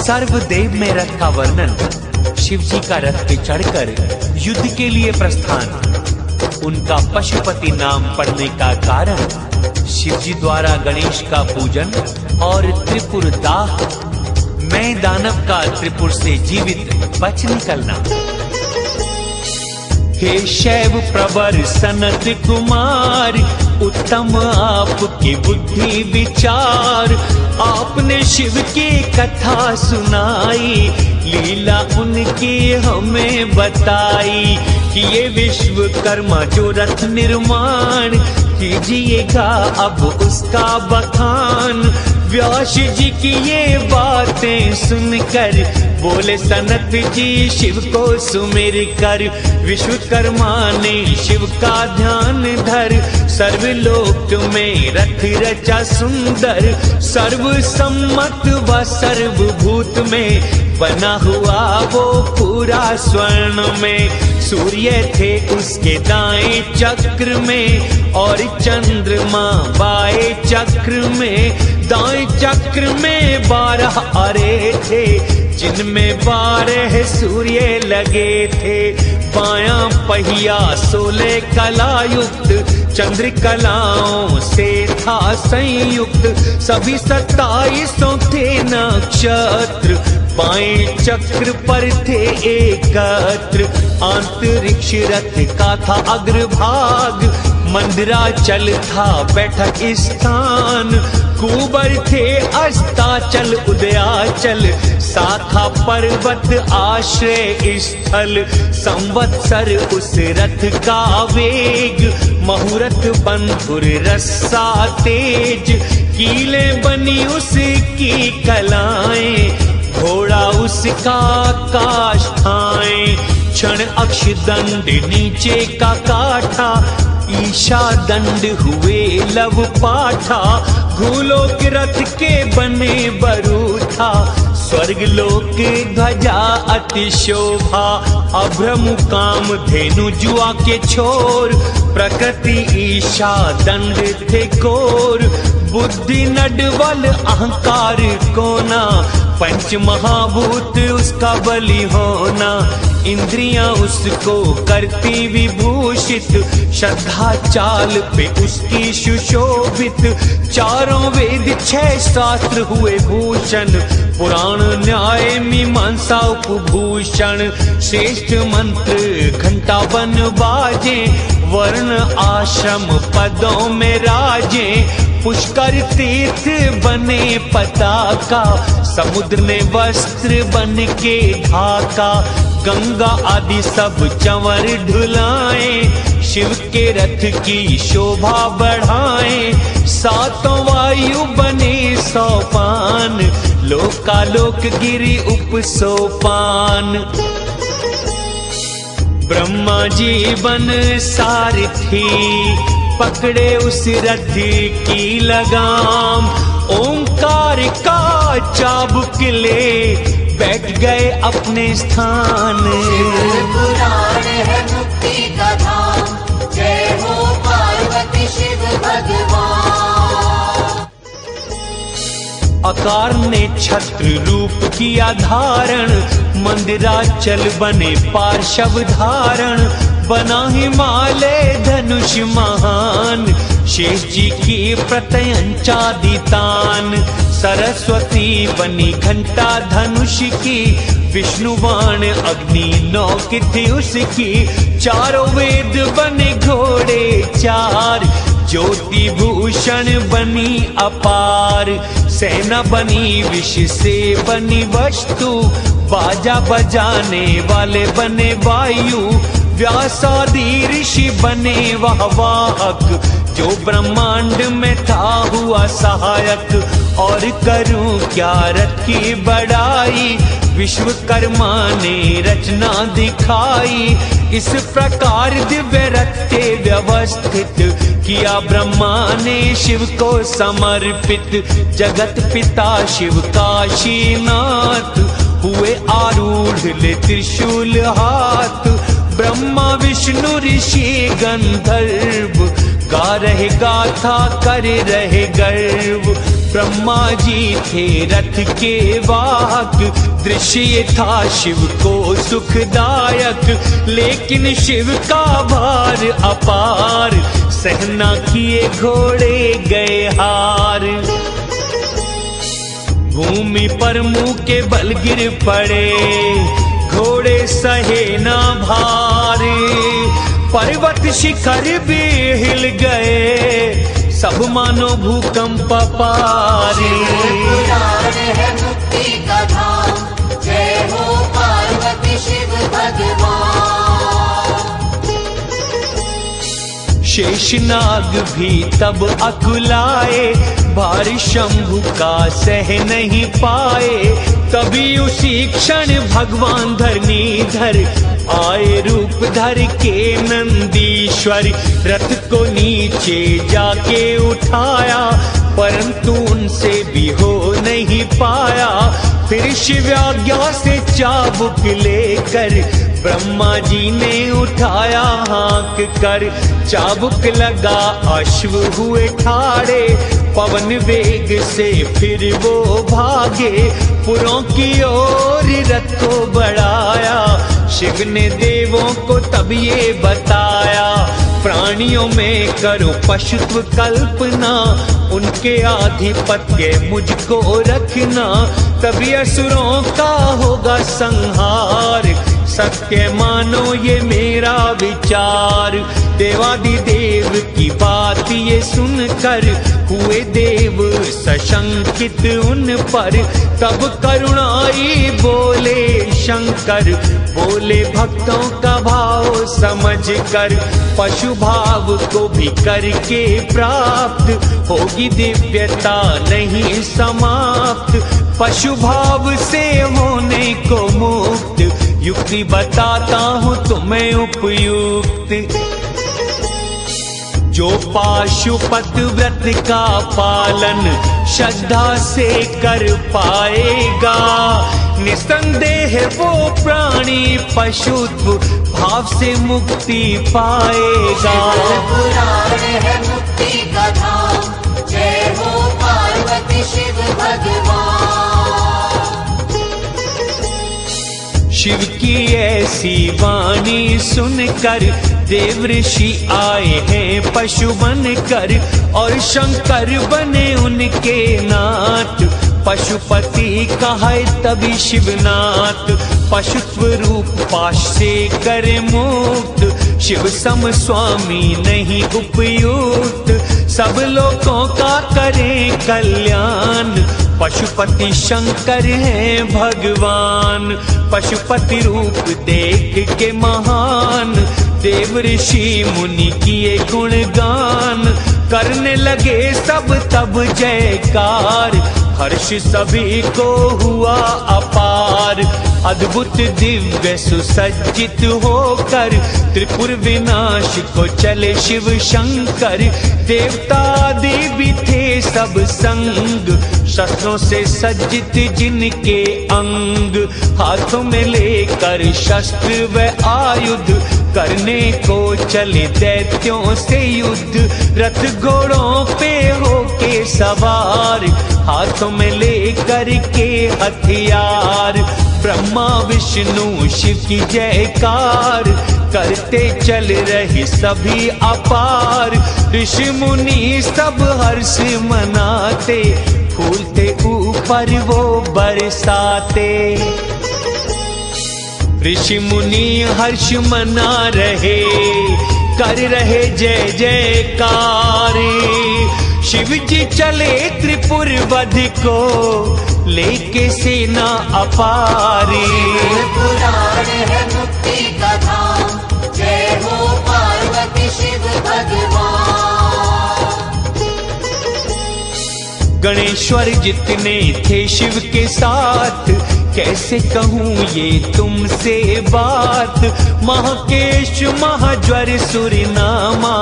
सर्वदेव में रथ का वर्णन। शिव जी का रथ पे चढ़कर युद्ध के लिए प्रस्थान। उनका पशुपति नाम पड़ने का कारण शिव जी द्वारा गणेश का पूजन और त्रिपुर दाह, मैं दानव का त्रिपुर से जीवित बच निकलना। हे शैव प्रवर सनत कुमार, उत्तम आपकी बुद्धि विचार। आपने शिव की कथा सुनाई, लीला उनकी हमें बताई कि ये विश्वकर्मा जो रथ निर्माण कीजिएगा अब उसका बखान। व्यास जी की ये बातें सुनकर बोले सनत जी शिव को सुमिर कर। विश्वकर्मा ने शिव का ध्यान धर, सर्वलोक में रथ रचा सुंदर। सर्वसम्मत व सर्वभूत में बना हुआ वो पूरा स्वर्ण में। सूर्य थे उसके दाएं चक्र में और चंद्रमा बाएं चक्र में। दाएं चक्र में 12 अरे थे, जिनमें 12 सूर्य लगे थे। बायां पहिया 16 कलायुक्त, चंद्र कलाओं से था संयुक्त। सभी 27 थे नक्षत्र, बाएं चक्र पर थे एकत्र। अंतरिक्ष रथ का था अग्रभाग, मंदिराचल था बैठक स्थान। कुबर थे अस्ताचल उदयाचल, शाखा पर्वत आश्रय स्थल। संवत्सर उस रथ का वेग, मुहूर्त बंधुर रस्सा तेज। कीले बनी उसकी कलाएं, घोड़ा उसका काष्ठाएं। क्षण अक्षदंड नीचे का काठा, ईशा दंड हुए लव पाठा। भूलोक रथ के बने बरूथा, स्वर्ग लोक ध्वजा अति शोभा। अभ्रम काम धेनु जुआ के छोर, प्रकृति ईशा दंड थे कोर। बुद्धि नडवल अहंकार कोना, पंच महाभूत उसका बलि होना। इंद्रियां उसको करती विभूषित, श्रद्धा चाल पे उसकी सुशोभित। चारों वेद 6 शास्त्र हुए भूषण, पुराण न्याय मीमांसा उपभूषण। श्रेष्ठ मंत्र घंटा बन बाजे, वर्ण आश्रम पदों में राजे। पुष्कर तीर्थ बने पताका, समुद्र ने वस्त्र बन के ढाका। गंगा आदि सब चंवर ढुलाएं, शिव के रथ की शोभा बढ़ाएं। 7 वायु बने सोपान, लोकालोक गिरी उपसोपान। ब्रह्मा जी बन सारथी, पकड़े उस रथ की लगाम। ओंकार का चाबुक ले बैठ गए अपने स्थान। पुराण है मुक्ति का धाम, जय हो पार्वती शिव भगवान। आकार ने छत्र रूप किया धारण, मंदिराचल बने पार्श्व धारण। बना हिमालय धनुष महान, शेष जी की प्रत्यंचादितान। सरस्वती बनी घंटा धनुष की, विष्णुवाण अग्नि नौक थी उसकी। चारों वेद बने घोड़े 4, ज्योति भूषण बनी अपार। सेना बनी विष से बनी वस्तु, बाजा बजाने वाले बने वायु। व्यासादि ऋषि बने वह वाहक, जो ब्रह्मांड में था हुआ सहायक। और करूं क्या रथ की बड़ाई, विश्वकर्मा ने रचना दिखाई। इस प्रकार दिव्य रथ थे व्यवस्थित, किया ब्रह्मा ने शिव को समर्पित। जगत पिता शिव काशीनाथ, हुए आरूढ़ ले त्रिशूल हाथ। ब्रह्मा विष्णु ऋषि गंधर्व, गा रहे गाथा कर रहे गर्व। ब्रह्मा जी थे रथ के वाहक, दृश्य ये था शिव को सुखदायक। लेकिन शिव का भार अपार, सहना किए घोड़े गए हार। भूमि पर मुंह के बल गिर पड़े, घोड़े सहे ना भार। पर्वत शिखर भी हिल गए, सब मानो भूकंप पारी। पुराण है मुक्ति का धाम, जय हो पार्वती शिव भगवान। शेषनाग भी तब अकुलाए, भार शंभु का सह नहीं पाए। तभी उसी क्षण भगवान धरणीधर आए, रूप धर के नंदीश्वर। रथ को नीचे जाके उठाया, परंतु उनसे भी हो नहीं पाया। फिर शिव आज्ञा से चाबुक लेकर ब्रह्मा जी ने उठाया हाँक कर। चाबुक लगा अश्व हुए ठाड़े, पवन वेग से फिर वो भागे। पुरों की ओर रथ को बढ़ाया, शिव ने देवों को तब ये बताया। प्राणियों में करो पशुत्व कल्पना, उनके आधिपत्य मुझको रखना। तभी असुरों का होगा संहार, सत्य मानो ये मेरा विचार। देवादिदेव की बात ये सुनकर हुए देव सशंकित उन पर। तब करुणाई बोले शंकर, बोले भक्तों का भाव समझकर। पशु भाव को भी करके प्राप्त होगी दिव्यता नहीं समाप्त। पशु भाव से होने को मुक्त, युक्ति बताता हूँ तुम्हें उपयुक्त। जो पाशुपत व्रत का पालन श्रद्धा से कर पाएगा, निसंदेह वो प्राणी पशुत्व भाव से मुक्ति पाएगा। पुराण है मुक्ति का धाम, जय हो पार्वती शिव भगवान। शिव की ऐसी वाणी सुनकर देव ऋषि आए हैं पशु बनकर, और शंकर बने उनके नाथ। पशुपति कहे तभी शिवनाथ, पशुत्व रूप पाश से करे मुक्त। शिव सम स्वामी नहीं उपयुक्त, सब लोगों का करें कल्याण। पशुपति शंकर है भगवान, पशुपति रूप देख के महान। देव ऋषि मुनि किए गुणगान, करने लगे सब तब जयकार। हर्ष सभी को हुआ अपार, अद्भुत दिव्य सुसज्जित होकर त्रिपुर विनाश को चले शिव शंकर। देवता आदि भी थे सब संग, शस्त्रों से सज्जित जिनके अंग। हाथों में लेकर शस्त्र व आयुध, करने को चले दैत्यों से युद्ध। रथ घोड़ों पे होके सवार, हाथों में लेकर के हथियार। ब्रह्मा विष्णु शिव की जयकार, करते चल रहे सभी अपार। ऋषि मुनि सब हर्ष मनाते, फूलते ऊपर वो बरसाते। ऋषि मुनि हर्ष मना रहे, कर रहे जय जयकार। शिव जी चले त्रिपुर वध को, लेके सेना अपारी। पुराण है मुक्ति का धाम, जय हो पार्वती शिव भगवान। गणेश्वर जितने थे शिव के साथ, कैसे कहूँ ये तुमसे बात। महाकेश महाज्वर सुरनामा,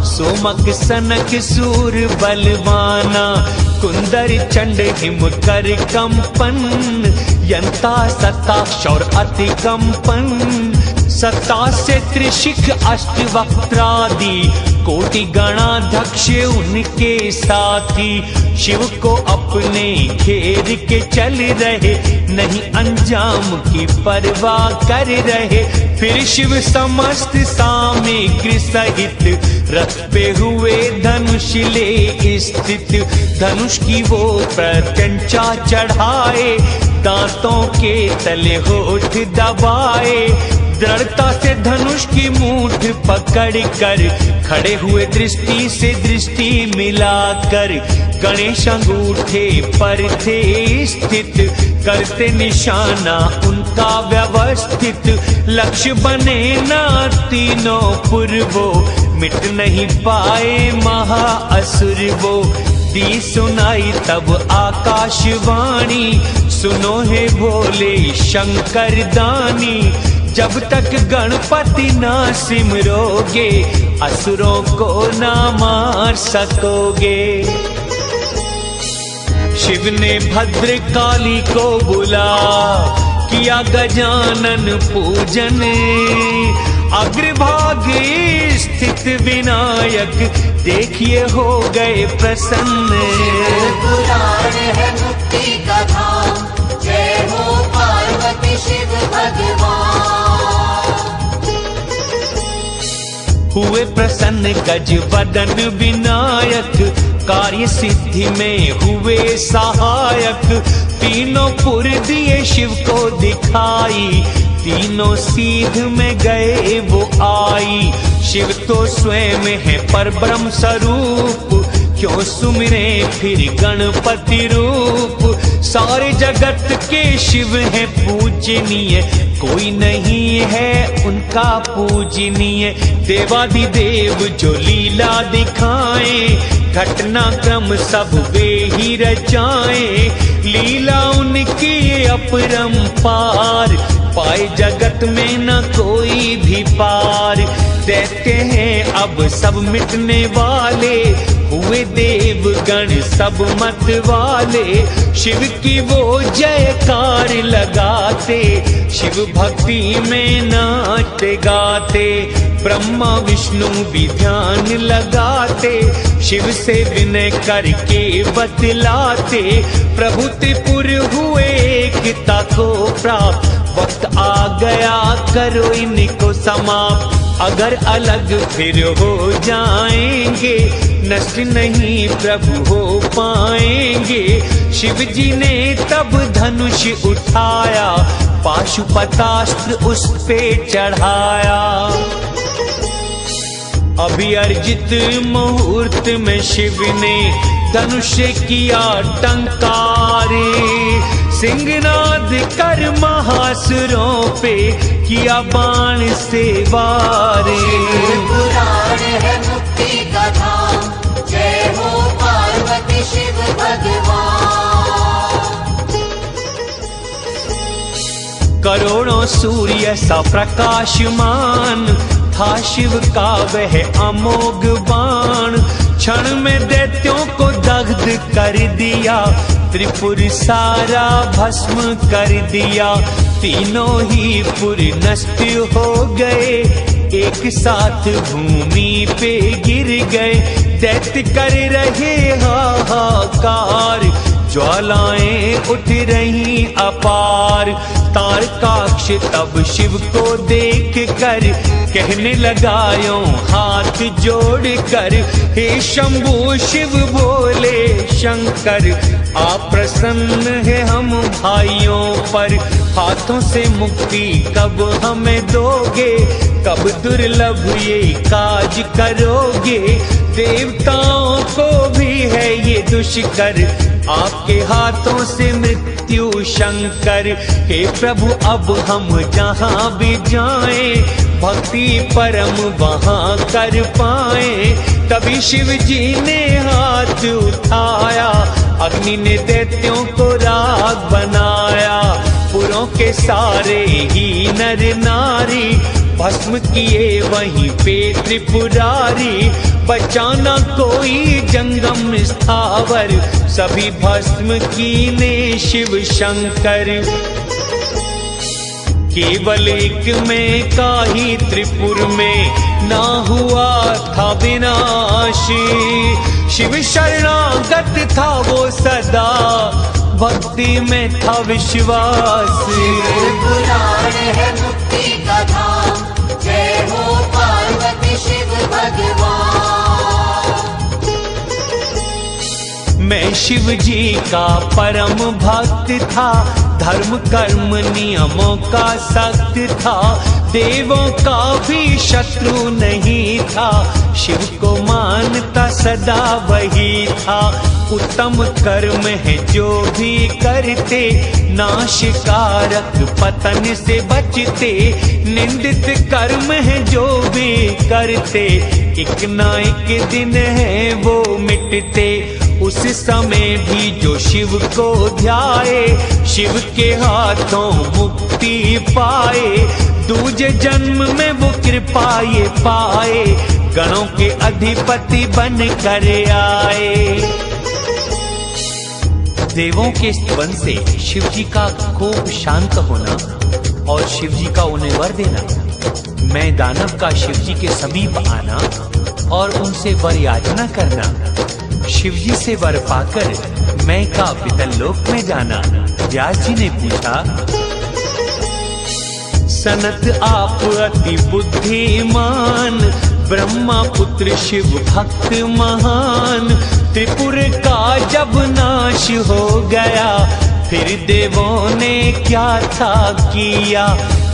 सोमक सनक सूर बलवाना। कुंदर चंड हिम कर कंपन, यंता सता शौर अति कंपन। सतासे त्रिशिख अष्टवक्त्रादि कोटि गणाध्यक्ष उनके साथी शिव को अपने घेर के चल रहे, नहीं अंजाम की परवाह कर रहे। फिर शिव समस्त सामग्री सहित रथ पे हुए धनुष ले स्थित, धनुष की वो प्रत्यंचा चढ़ाए, दांतों के तले होठ दबाए, दृढ़ता से धनुष की मूठ पकड़ कर खड़े हुए दृष्टि से दृष्टि मिलाकर, गणेश अंगूठे पर थे स्थित, करते निशाना उनका व्यवस्थित, लक्ष्य बने ना तीनों पूर्वो, मिट नहीं पाए महाअसुर वो। दी सुनाई तब आकाशवाणी, सुनो हे भोले शंकर दानी, जब तक गणपति ना सिमरोगे असुरों को ना मार सकोगे। शिव ने भद्रकाली को बुला, किया गजानन पूजन, अग्रभागे स्थित विनायक देखिए हो गए प्रसन्न। पुराण है मुक्ति का धाम, जय हो पार्वती शिव भगवान। हुए प्रसन्न गज वदन विनायक, कार्य सिद्धि में हुए सहायक, तीनों पुर दिए शिव को दिखाई, तीनों सीध में गए वो आई। शिव तो स्वयं है परब्रह्म स्वरूप, क्यों सुमिरे फिर गणपति रूप। सारे जगत के शिव है पूजनीय, कोई नहीं है उनका पूजनीय। देवादिदेव जो लीला दिखाए, घटनाक्रम सब वे ही रचाए, लीला उनकी अपरंपार, पाए जगत में न कोई भी पार। देखते हैं अब सब मिटने वाले, हुए देव गण सब मत वाले, शिव की वो जयकार लगाते, शिव भक्ति में नाचते गाते। ब्रह्मा विष्णु भी ध्यान लगाते, शिव से विनय करके बतलाते, प्रभु त्रिपुर हुए एकता को प्राप्त, वक्त आ गया करो इनको समाप्त। अगर अलग फिर हो जाएंगे, नष्ट नहीं प्रभु हो पाएंगे। शिव जी ने तब धनुष उठाया, पाशुपतास्त्र उस पे चढ़ाया। अभिअर्जित मुहूर्त में शिव ने धनुष किया टंकारे, सिंहनाद कर महासुरों पे किया बाण से वारे। पुराण है मुक्ति का धाम, जय हो पार्वती शिव भगवान। करोड़ों सूर्य सा प्रकाशमान था शिव का वह अमोघ बाण, क्षण में दैत्यों को दग्ध कर दिया, त्रिपुर सारा भस्म कर दिया। तीनों ही पुर नष्ट हो गए, एक साथ भूमि पे गिर गए। दैत्य कर रहे हाहाकार, ज्वालाएं उठ रही अपार। तारकाक्ष तब शिव को देख कर कहने लगायो हाथ जोड़ कर, हे शंभु शिव बोले शंकर, आप प्रसन्न है हम भाइयों पर। हाथों से मुक्ति कब हमें दोगे, कब दुर्लभ ये काज करोगे। देवताओं को भी है ये दुष्कर, आपके हाथों से मृत्यु शंकर। हे प्रभु अब हम जहाँ भी जाएं, भक्ति परम वहाँ कर पाएं। तभी शिव जी ने हाथ उठाया, अग्नि ने दैत्यों को राग बनाया। पुरों के सारे ही नर नारी भस्म किए वहीं पे त्रिपुरारी। बचाना कोई जंगम स्थावर, सभी भस्म कीने शिव शंकर। केवल एक में का ही त्रिपुर में ना हुआ था विनाशी। शिव शरणागत था वो सदा, भक्ति में था विश्वास। पुराण है मुक्ति का धाम, जय हो पार्वती शिव भगवान। मैं शिव जी का परम भक्त था, धर्म कर्म नियमों का सख्त था, देवों का भी शत्रु नहीं था, शिव को मानता सदा वही था। उत्तम कर्म है जो भी करते, नाशकारक पतन से बचते, निंदित कर्म है जो भी करते, एक ना एक दिन है वो मिटते। उस समय भी जो शिव को ध्याए, शिव के हाथों मुक्ति पाए, दूजे जन्म में वो कृपा ये पाए, गणों के अधिपति बन कर आए। देवों के वन से शिव जी का खूब शांत होना और शिव जी का उन्हें वर देना, मैं दानव का शिव जी के समीप आना और उनसे वर याचना करना, शिव जी से वर पाकर मैं का पितर लोक में जाना। व्यास जी ने पूछा, सनत आप अति बुद्धिमान, ब्रह्मा पुत्र शिव भक्त महान, त्रिपुर का जब नाश हो गया, फिर देवों ने क्या था किया,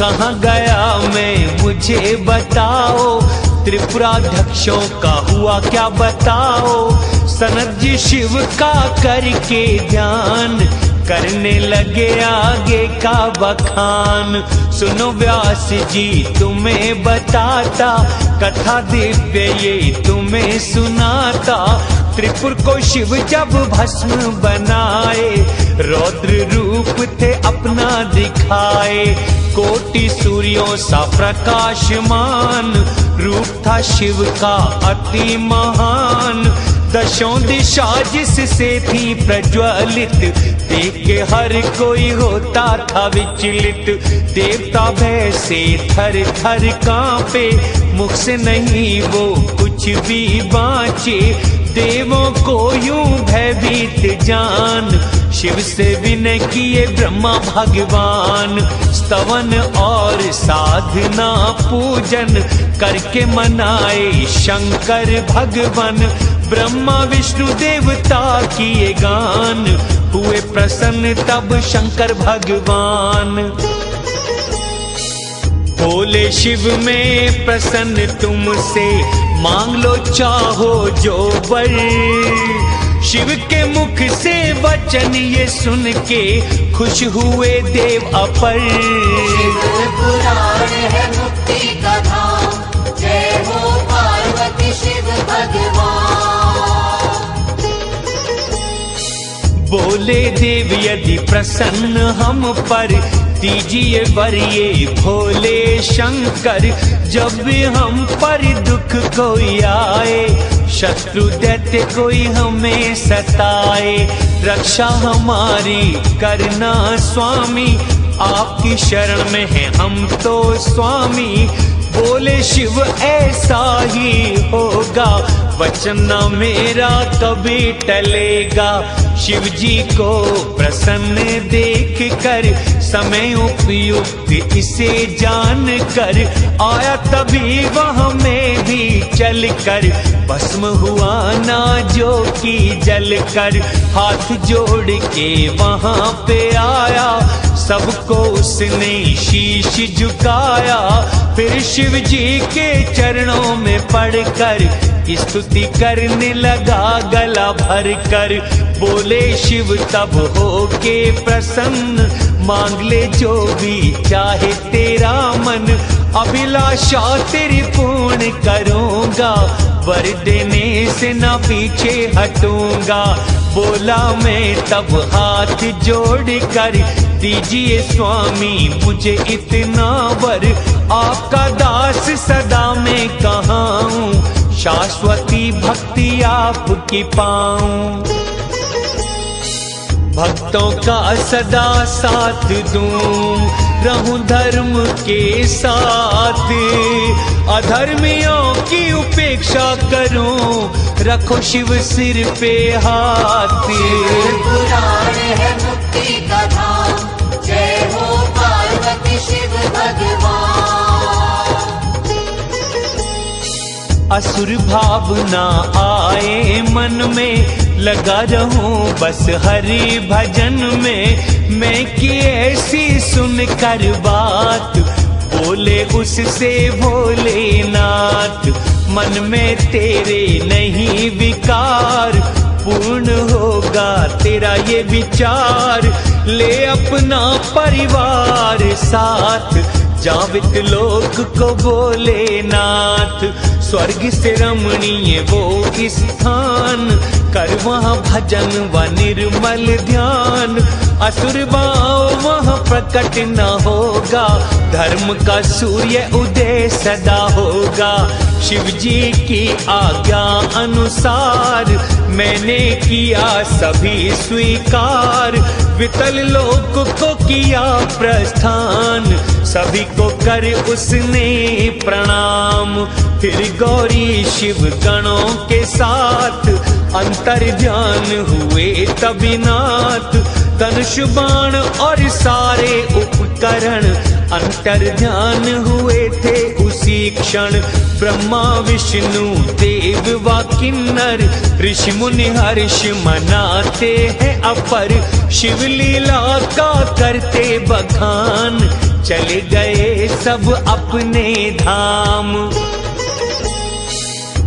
कहाँ गया मैं मुझे बताओ, त्रिपुराध्यक्षों का हुआ क्या बताओ। सनत जी शिव का करके ध्यान, करने लगे आगे का बखान। सुनो व्यास जी तुम्हें बताता, कथा दिव्य ये तुम्हें सुनाता। त्रिपुर को शिव जब भस्म बनाए, रौद्र रूप थे अपना दिखाए, कोटि सूर्यों सा प्रकाशमान, रूप था शिव का अति महान। दशों दिशा जिससे थी प्रज्वलित, देख के हर कोई होता था विचलित। देवता भय से थर थर कांपे, मुख से नहीं वो कुछ भी बाँचे, देवों को यूं भयभीत जान, शिव से विनय किए ब्रह्मा भगवान। स्तवन और साधना पूजन करके मनाए शंकर भगवान, ब्रह्मा विष्णु देवता किए गान, हुए प्रसन्न तब शंकर भगवान। बोले शिव में प्रसन्न तुमसे, मांग लो चाहो जो वर। शिव के मुख से वचन ये सुन के, खुश हुए देव अपर। शिव पुराण है मुक्ति का धाम, जय हो पार्वती शिव भगवान। बोले देव यदि प्रसन्न हम पर, दीजिए वर ये भोले शंकर। जब भी हम पर दुख कोई आए, शत्रु दैत्य कोई हमें सताए, रक्षा हमारी करना स्वामी, आपकी शरण में है हम तो स्वामी। बोले शिव ऐसा ही होगा, वचन न मेरा कभी टलेगा। शिव जी को प्रसन्न देख कर, समय उपयुक्त इसे जान कर, आया तभी वह में भी चल कर, भस्म हुआ ना जो की जल कर। हाथ जोड़ के वहां पे आया, सबको उसने शीश झुकाया, फिर शिव जी के चरणों में पड़कर स्तुति करने लगा गला भर कर। बोले शिव तब हो के प्रसन्न, मांग ले जो भी चाहे तेरा मन, अभिलाषा तेरी पूर्ण करूंगा, वर देने से न पीछे हटूंगा। बोला मैं तब हाथ जोड़ कर, दीजिए स्वामी मुझे इतना वर, आपका दास सदा मैं कहाँ हूँ, शाश्वती भक्ति आपकी पाऊं। भक्तों का सदा साथ दूं, रहूं धर्म के साथ, अधर्मियों की उपेक्षा करूं, रखो शिव सिर पे हाथ। पुराण है मुक्ति का धाम, जय हो पार्वती शिव भगवान। असुर भावना आए मन में, लगा रहूं बस हरि भजन में। मैं की ऐसी सुन कर बात, बोले उससे भोलेनाथ, मन में तेरे नहीं विकार, पूर्ण होगा तेरा ये विचार। ले अपना परिवार साथ, जावित लोक को भोलेनाथ। स्वर्ग से रमणीय वो स्थान, कर वहाँ भजन व निर्मल ध्यान। असुर भाव वहाँ प्रकट न होगा, धर्म का सूर्य उदय सदा होगा। शिव जी की आज्ञा अनुसार, मैंने किया सभी स्वीकार। वितल लोक को किया प्रस्थान, सभी को कर उसने प्रणाम। फिर गौरी शिव गणों के साथ, अंतर ध्यान हुए तभी नाथ। धनुष बाण और सारे उपकरण, अंतर ध्यान हुए थे उसी क्षण। ब्रह्मा विष्णु देव व किन्नर, ऋषि मुनि हर्ष मनाते हैं अपर। शिव लीला का करते बखान, चले गए सब अपने धाम।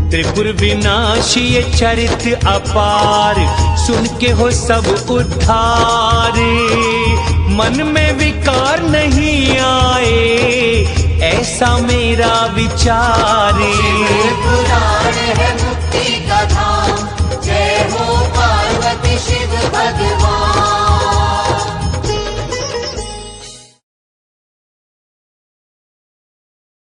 त्रिपुर विनाशी ये चरित अपार, सुन के हो सब उद्धार। मन में विकार नहीं आए, ऐसा मेरा विचार। पुराण है मुक्ति का धाम, जय हो पार्वती शिव भगवान।